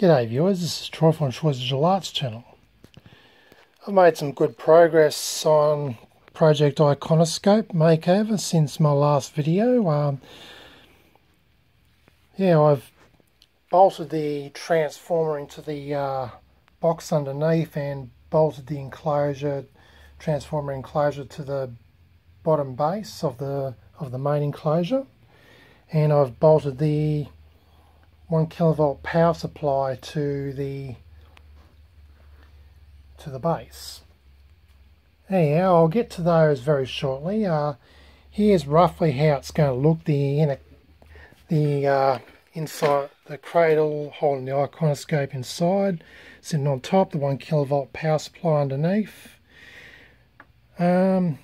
G'day viewers, this is Troy from Troy's Visual Arts channel. I've made some good progress on Project Iconoscope makeover since my last video. I've bolted the transformer into the box underneath and bolted the transformer enclosure to the bottom base of the main enclosure, and I've bolted the 1 kilovolt power supply to the base. Anyhow, I'll get to those very shortly. Here's roughly how it's going to look. The inside, the cradle holding the iconoscope inside, sitting on top, the 1 kilovolt power supply underneath. I'm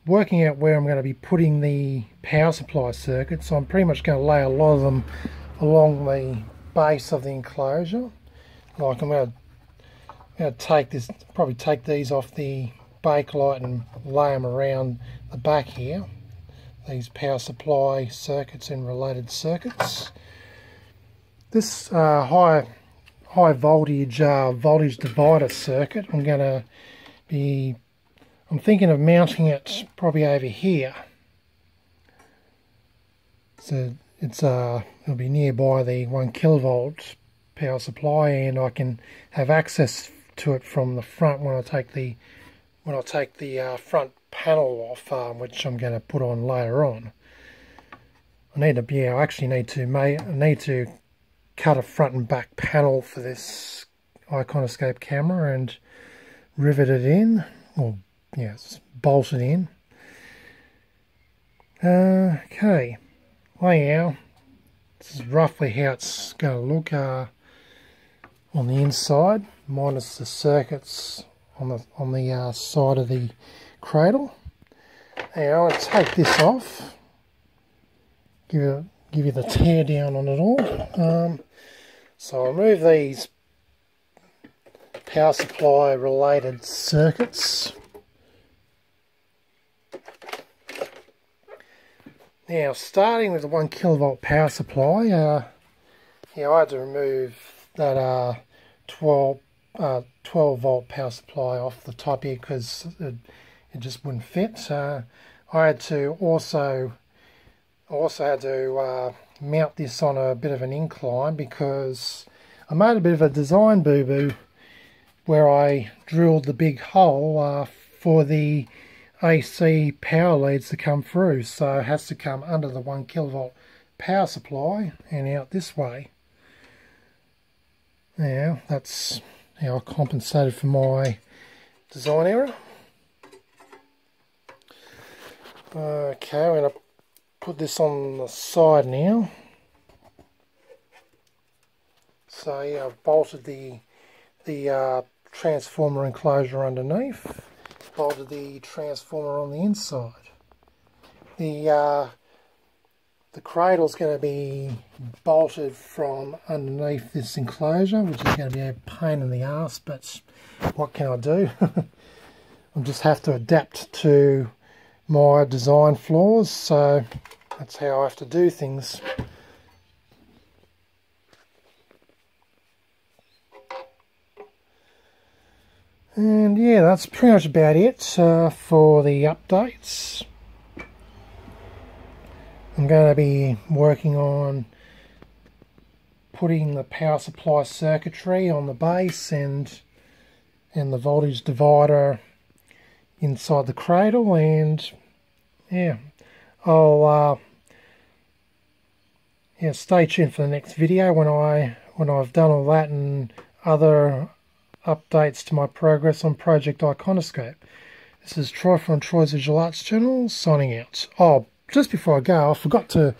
working out where I'm going to be putting the power supply circuits, so I'm pretty much going to lay a lot of them along the base of the enclosure. Like I'm going to probably take these off the bakelite and lay them around the back here. These power supply circuits and related circuits. This high voltage voltage divider circuit, I'm thinking of mounting it probably over here. So it'll be nearby the 1 kilovolt power supply, and I can have access to it from the front when I take the front panel off, which I'm going to put on later on. I need to cut a front and back panel for this Iconoscope camera and rivet it in, or bolt it in. Okay, well, this is roughly how it's going to look on the inside, minus the circuits on the side of the cradle. Now I'll take this off, give you the tear down on it all. So I'll remove these power supply related circuits. Now, starting with the 1 kilovolt power supply, I had to remove that 12 volt power supply off the top here because it just wouldn't fit. So I also had to mount this on a bit of an incline, because I made a bit of a design boo-boo where I drilled the big hole for the AC power leads to come through, so it has to come under the 1 kilovolt power supply and out this way. Now that's how I compensated for my design error. Okay, I'm going to put this on the side now. So yeah, I've bolted the transformer enclosure underneath. Bolted the transformer on the inside. The cradle's going to be bolted from underneath this enclosure, which is going to be a pain in the ass, but what can I do? I'll just have to adapt to my design flaws, so that's how I have to do things. And yeah, that's pretty much about it for the updates. I'm going to be working on putting the power supply circuitry on the base and the voltage divider inside the cradle, and yeah, I'll stay tuned for the next video when I've done all that and other updates to my progress on Project Iconoscope. This is Troy from Troy's Visual Arts channel, signing out. Oh, just before I go, I forgot to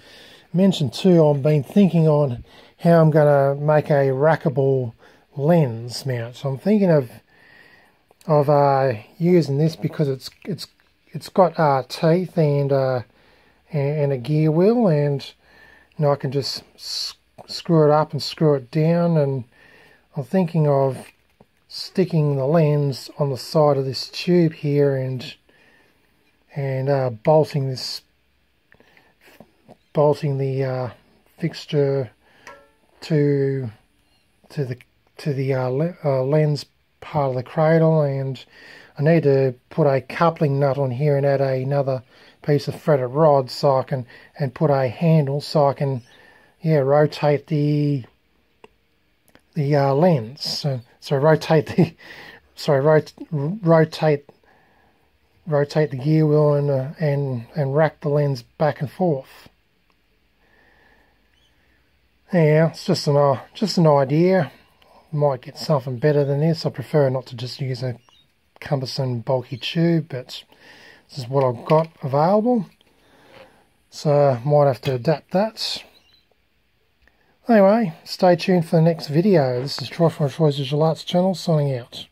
mention too, I've been thinking on how I'm going to make a rackable lens mount. So I'm thinking of using this because it's got teeth and a gear wheel, and I can just screw it up and screw it down, and I'm thinking of sticking the lens on the side of this tube here and bolting the fixture to the lens part of the cradle, and I need to put a coupling nut on here and add another piece of threaded rod so I can, and put a handle so I can, yeah, rotate the lens. So rotate the rotate the gear wheel and rack the lens back and forth. Yeah, it's just an idea. Might get something better than this. I prefer not to just use a cumbersome bulky tube, but this is what I've got available, so might have to adapt that. Anyway, stay tuned for the next video. This is Troy from Troy's Digital Arts channel, signing out.